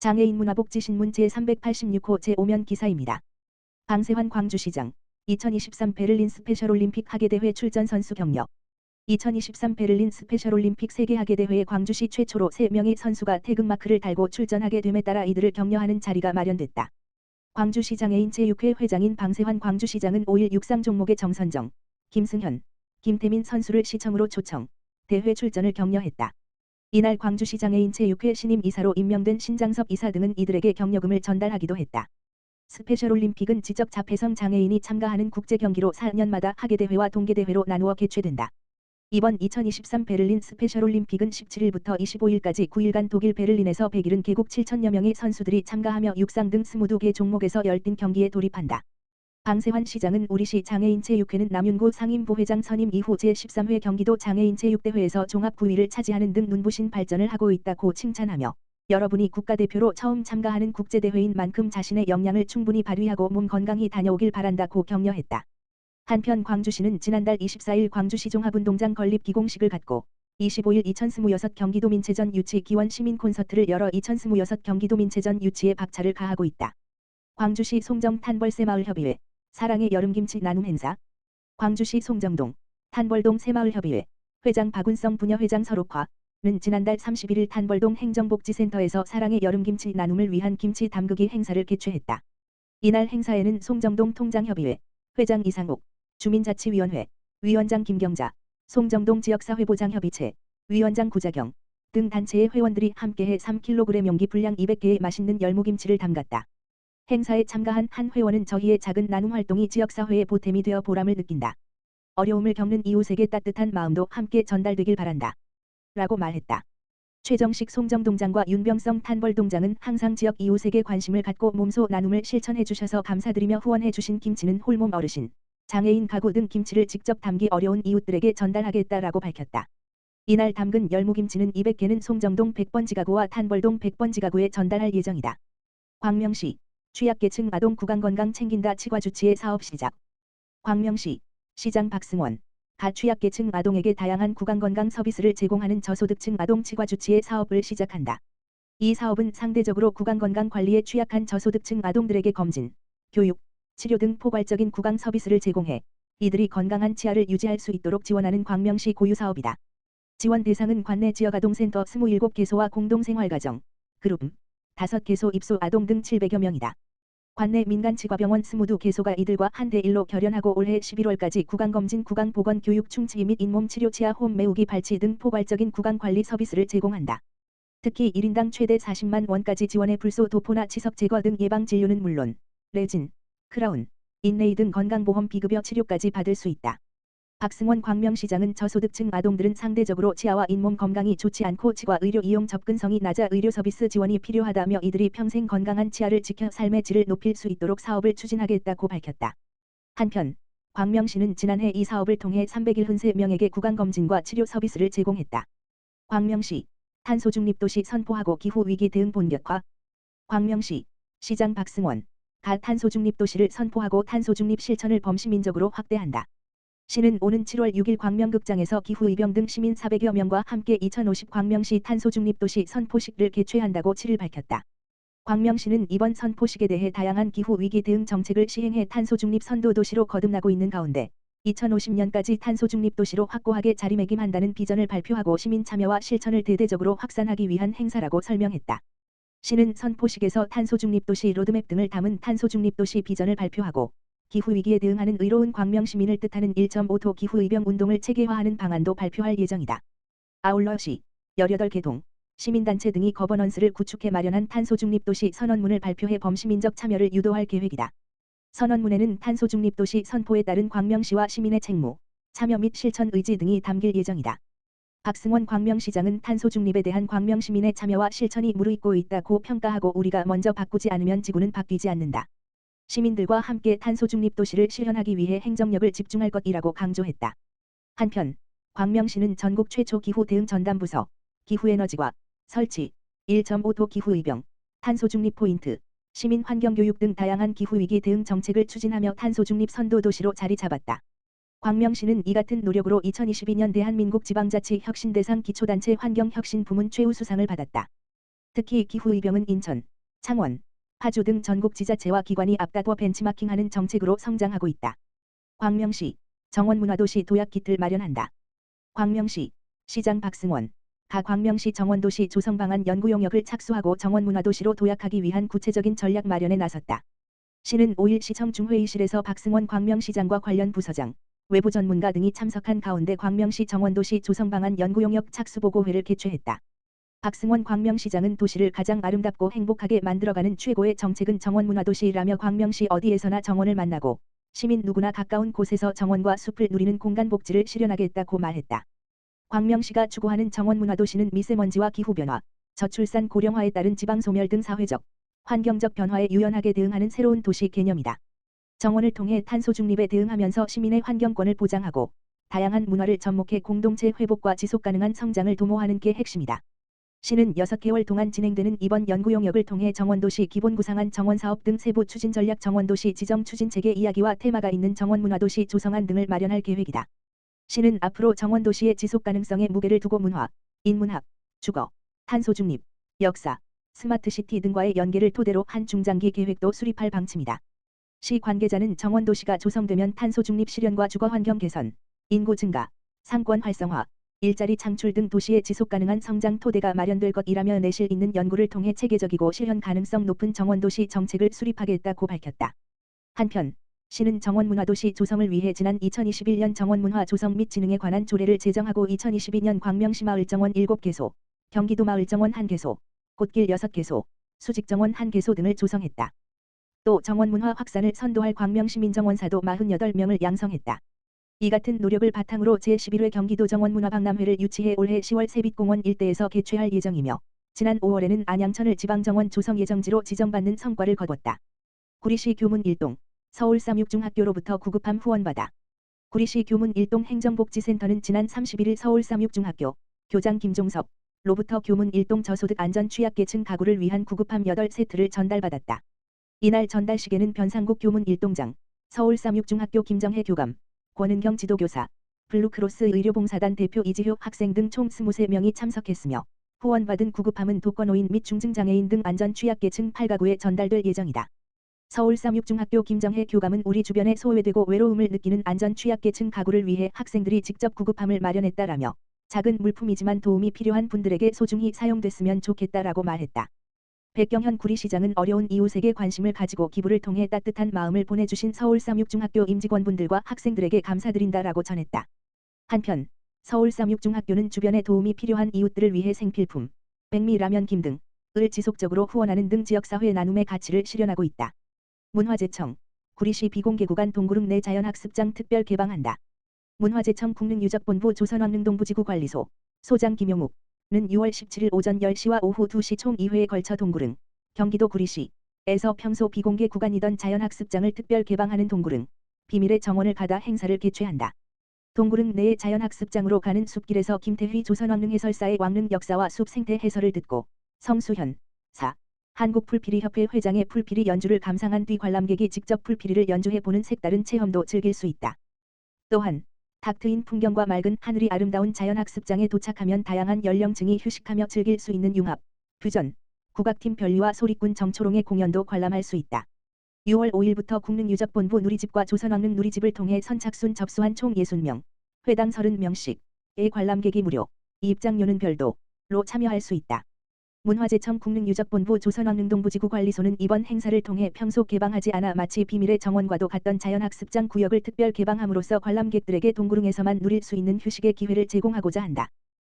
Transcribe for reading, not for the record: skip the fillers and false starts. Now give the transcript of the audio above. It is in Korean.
장애인 문화복지신문 제386호 제5면 기사입니다. 방세환 광주시장 2023 베를린 스페셜올림픽 하계대회 출전 선수 경력 2023 베를린 스페셜올림픽 세계하계대회에 광주시 최초로 3명의 선수가 태극마크를 달고 출전하게 됨에 따라 이들을 격려하는 자리가 마련됐다. 광주시 장애인 제6회 회장인 방세환 광주시장은 5일 육상 종목의 정선정, 김승현, 김태민 선수를 시청으로 초청, 대회 출전을 격려했다. 이날 광주시 장애인 제6회 신임 이사로 임명된 신장섭 이사 등은 이들에게 격려금을 전달하기도 했다. 스페셜올림픽은 지적 자폐성 장애인이 참가하는 국제경기로 4년마다 하계대회와 동계대회로 나누어 개최된다. 이번 2023 베를린 스페셜올림픽은 17일부터 25일까지 9일간 독일 베를린에서 170개국 7천여 명의 선수들이 참가하며 육상 등 22개 종목에서 열띤 경기에 돌입한다. 방세환 시장은 우리시 장애인 제6회는 남윤고 상임부회장 선임 이후 제13회 경기도 장애인 제6대회에서 종합 9위를 차지하는 등 눈부신 발전을 하고 있다고 칭찬하며 여러분이 국가대표로 처음 참가하는 국제대회인 만큼 자신의 역량을 충분히 발휘하고 몸 건강히 다녀오길 바란다고 격려했다. 한편 광주시는 지난달 24일 광주시 종합운동장 건립 기공식을 갖고 25일 2026 경기도민체전 유치 기원 시민 콘서트를 열어 2026 경기도민체전 유치에 박차를 가하고 있다. 광주시 송정 탄벌 새마을협의회 사랑의 여름김치 나눔 행사 광주시 송정동 탄벌동 새마을협의회 회장 박운성 부녀회장 서록화는 지난달 31일 탄벌동 행정복지센터에서 사랑의 여름김치 나눔을 위한 김치 담그기 행사를 개최했다. 이날 행사에는 송정동 통장협의회 회장 이상옥 주민자치위원회 위원장 김경자 송정동 지역사회보장협의체 위원장 구자경 등 단체의 회원들이 함께해 3kg 용기 분량 200개의 맛있는 열무김치를 담갔다. 행사에 참가한 한 회원은 저희의 작은 나눔 활동이 지역사회의 보탬이 되어 보람을 느낀다. 어려움을 겪는 이웃에게 따뜻한 마음도 함께 전달되길 바란다. 라고 말했다. 최정식 송정동장과 윤병성 탄벌동장은 항상 지역 이웃에게 관심을 갖고 몸소 나눔을 실천해 주셔서 감사드리며 후원해 주신 김치는 홀몸 어르신, 장애인 가구 등 김치를 직접 담기 어려운 이웃들에게 전달하겠다라고 밝혔다. 이날 담근 열무김치는 200개는 송정동 100번지 가구와 탄벌동 100번지 가구에 전달할 예정이다. 광명시 취약계층 아동 구강건강 챙긴다 치과주치의 사업 시작. 광명시 시장 박승원 가 취약계층 아동에게 다양한 구강건강 서비스를 제공하는 저소득층 아동 치과주치의 사업을 시작한다. 이 사업은 상대적으로 구강건강 관리에 취약한 저소득층 아동들에게 검진, 교육, 치료 등 포괄적인 구강 서비스를 제공해 이들이 건강한 치아를 유지할 수 있도록 지원하는 광명시 고유 사업이다. 지원 대상은 관내 지역아동센터 27개소와 공동생활가정, 그룹 5개소 입소 아동 등 700여 명이다. 관내 민간치과병원 22개소가 이들과 한대1로 결연하고 올해 11월까지 구강검진, 구강보건, 교육, 충치 및 잇몸치료, 치아홈 메우기, 발치 등 포괄적인 구강관리 서비스를 제공한다. 특히 1인당 최대 40만 원까지 지원해 불소, 도포나 치석 제거 등 예방진료는 물론 레진, 크라운, 인레이 등 건강보험 비급여 치료까지 받을 수 있다. 박승원 광명시장은 저소득층 아동들은 상대적으로 치아와 잇몸 건강이 좋지 않고 치과 의료 이용 접근성이 낮아 의료 서비스 지원이 필요하다며 이들이 평생 건강한 치아를 지켜 삶의 질을 높일 수 있도록 사업을 추진하겠다고 밝혔다. 한편 광명시는 지난해 이 사업을 통해 373명에게 구강검진과 치료 서비스를 제공했다. 광명시 탄소중립도시 선포하고 기후위기 대응 본격화. 광명시 시장 박승원 가 탄소중립도시를 선포하고 탄소중립 실천을 범시민적으로 확대한다. 시는 오는 7월 6일 광명극장에서 기후의병 등 시민 400여 명과 함께 2050 광명시 탄소중립도시 선포식을 개최한다고 7일 밝혔다. 광명시는 이번 선포식에 대해 다양한 기후위기 대응 정책을 시행해 탄소중립 선도도시로 거듭나고 있는 가운데 2050년까지 탄소중립도시로 확고하게 자리매김한다는 비전을 발표하고 시민 참여와 실천을 대대적으로 확산하기 위한 행사라고 설명했다. 시는 선포식에서 탄소중립도시 로드맵 등을 담은 탄소중립도시 비전을 발표하고 기후위기에 대응하는 의로운 광명시민을 뜻하는 1.5도 기후의병 운동을 체계화하는 방안도 발표할 예정이다. 아울러 시 18개 동, 시민단체 등이 거버넌스를 구축해 마련한 탄소중립도시 선언문을 발표해 범시민적 참여를 유도할 계획이다. 선언문에는 탄소중립도시 선포에 따른 광명시와 시민의 책무, 참여 및 실천 의지 등이 담길 예정이다. 박승원 광명시장은 탄소중립에 대한 광명시민의 참여와 실천이 무르익고 있다고 평가하고 우리가 먼저 바꾸지 않으면 지구는 바뀌지 않는다. 시민들과 함께 탄소중립 도시를 실현하기 위해 행정력을 집중할 것이라고 강조했다. 한편 광명시는 전국 최초 기후 대응 전담부서, 기후에너지과 설치, 1.5도 기후의병, 탄소중립 포인트, 시민 환경교육 등 다양한 기후위기 대응 정책을 추진하며 탄소중립 선도도시로 자리 잡았다. 광명시는 이 같은 노력으로 2022년 대한민국 지방자치 혁신대상 기초단체 환경혁신 부문 최우수상을 받았다. 특히 기후의병은 인천, 창원, 파주 등 전국 지자체와 기관이 앞다퉈 벤치마킹하는 정책으로 성장하고 있다. 광명시 정원문화도시 도약키트를 마련한다. 광명시 시장 박승원 가 광명시 정원도시 조성방안 연구용역을 착수하고 정원문화도시로 도약하기 위한 구체적인 전략 마련에 나섰다. 시는 5일 시청 중회의실에서 박승원 광명시장과 관련 부서장, 외부 전문가 등이 참석한 가운데 광명시 정원도시 조성방안 연구용역 착수보고회를 개최했다. 박승원 광명시장은 도시를 가장 아름답고 행복하게 만들어가는 최고의 정책은 정원문화도시라며 광명시 어디에서나 정원을 만나고 시민 누구나 가까운 곳에서 정원과 숲을 누리는 공간복지를 실현하겠다고 말했다. 광명시가 추구하는 정원문화도시는 미세먼지와 기후변화, 저출산 고령화에 따른 지방소멸 등 사회적, 환경적 변화에 유연하게 대응하는 새로운 도시 개념이다. 정원을 통해 탄소 중립에 대응하면서 시민의 환경권을 보장하고 다양한 문화를 접목해 공동체 회복과 지속가능한 성장을 도모하는 게 핵심이다. 시는 6개월 동안 진행되는 이번 연구용역을 통해 정원도시 기본구상안 정원사업 등 세부 추진전략 정원도시 지정 추진체계 이야기와 테마가 있는 정원문화도시 조성안 등을 마련할 계획이다. 시는 앞으로 정원도시의 지속가능성에 무게를 두고 문화, 인문학, 주거, 탄소중립, 역사, 스마트시티 등과의 연계를 토대로 한 중장기 계획도 수립할 방침이다. 시 관계자는 정원도시가 조성되면 탄소중립 실현과 주거환경 개선, 인구 증가, 상권 활성화, 일자리 창출 등 도시의 지속가능한 성장 토대가 마련될 것이라며 내실 있는 연구를 통해 체계적이고 실현 가능성 높은 정원도시 정책을 수립하겠다고 밝혔다. 한편 시는 정원문화도시 조성을 위해 지난 2021년 정원문화 조성 및 진흥에 관한 조례를 제정하고 2022년 광명시 마을정원 7개소, 경기도 마을정원 1개소, 꽃길 6개소, 수직정원 1개소 등을 조성했다. 또 정원문화 확산을 선도할 광명시민정원사도 48명을 양성했다. 이 같은 노력을 바탕으로 제11회 경기도 정원문화박람회를 유치해 올해 10월 세빛공원 일대에서 개최할 예정이며 지난 5월에는 안양천을 지방정원 조성 예정지로 지정받는 성과를 거뒀다. 구리시 교문 1동 서울삼육중학교로부터 구급함 후원받아 구리시 교문 1동 행정복지센터는 지난 31일 서울삼육중학교 교장 김종섭 로부터 교문 1동 저소득 안전 취약계층 가구를 위한 구급함 8세트를 전달받았다. 이날 전달식에는 변상국 교문 1동장, 서울삼육중학교 김정혜 교감, 권은경 지도교사, 블루크로스 의료봉사단 대표 이지효 학생 등 총 23명이 참석했으며 후원받은 구급함은 독거노인 및 중증장애인 등 안전 취약계층 8가구에 전달될 예정이다. 서울삼육중학교 김정혜 교감은 우리 주변에 소외되고 외로움을 느끼는 안전 취약계층 가구를 위해 학생들이 직접 구급함을 마련했다라며 작은 물품이지만 도움이 필요한 분들에게 소중히 사용됐으면 좋겠다라고 말했다. 백경현 구리시장은 어려운 이웃에게 관심을 가지고 기부를 통해 따뜻한 마음을 보내주신 서울삼육중학교 임직원분들과 학생들에게 감사드린다라고 전했다. 한편 서울삼육중학교는 주변에 도움이 필요한 이웃들을 위해 생필품, 백미 라면 김 등을 지속적으로 후원하는 등 지역사회 나눔의 가치를 실현하고 있다. 문화재청 구리시 비공개 구간 동구릉 내 자연학습장 특별 개방한다. 문화재청 국능유적본부 조선왕릉동부지구관리소 소장 김용욱는 6월 17일 오전 10시와 오후 2시 총 2회에 걸쳐 동구릉, 경기도 구리시에서 평소 비공개 구간이던 자연학습장을 특별 개방하는 동구릉, 비밀의 정원을 가다 행사를 개최한다. 동구릉 내의 자연학습장으로 가는 숲길에서 김태휘 조선왕릉 해설사의 왕릉 역사와 숲 생태 해설을 듣고 성수현, 사, 한국풀피리협회 회장의 풀피리 연주를 감상한 뒤 관람객이 직접 풀피리를 연주해보는 색다른 체험도 즐길 수 있다. 또한 탁 트인 풍경과 맑은 하늘이 아름다운 자연학습장에 도착하면 다양한 연령층이 휴식하며 즐길 수 있는 융합, 퓨전, 국악팀 별리와 소리꾼 정초롱의 공연도 관람할 수 있다. 6월 5일부터 국능유적본부 누리집과 조선왕릉 누리집을 통해 선착순 접수한 총 60명, 회당 30명씩의 관람객이 무료, 입장료는 별도로 참여할 수 있다. 문화재청 국능유적본부 조선왕릉동부지구관리소는 이번 행사를 통해 평소 개방하지 않아 마치 비밀의 정원과도 같던 자연학습장 구역을 특별 개방함으로써 관람객들에게 동구릉에서만 누릴 수 있는 휴식의 기회를 제공하고자 한다.